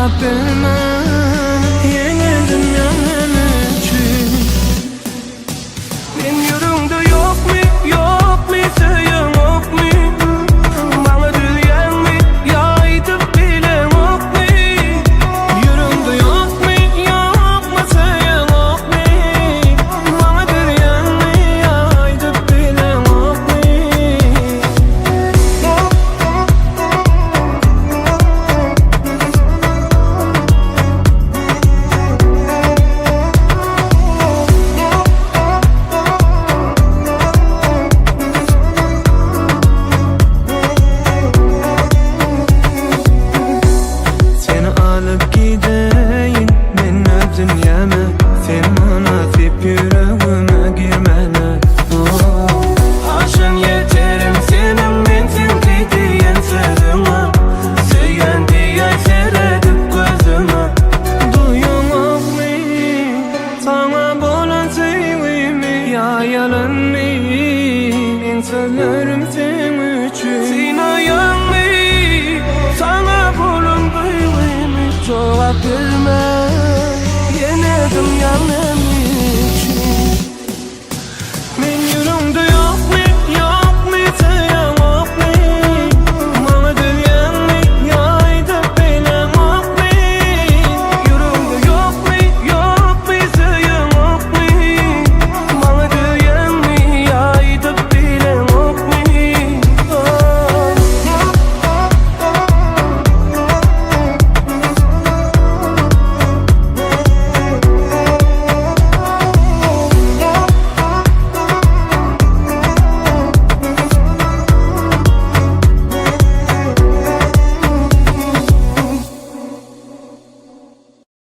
cevap verme. Yeni dünyanın için ben yürümde yok mu, yok mu, sayın yok mu? Bana duyan mı, yaydıp bile yok mu? Yürümde yok mu, yok mu, sayın yok mu? Bana duyan mı, yaydıp bile yok mu? Seni alıp gideyim ben dünyama, sen münasip yüreğime girmene. Aşın yeterim senin ben sen diyen sözüme, söyleyen diyen seyredip gözüme. Duyuyor mu sana bolan sevgimi, ya yalan mı ben sözlerim senin için? Sinayan mı sana bolan sevgimi, cevap verme. Yeni dünyanın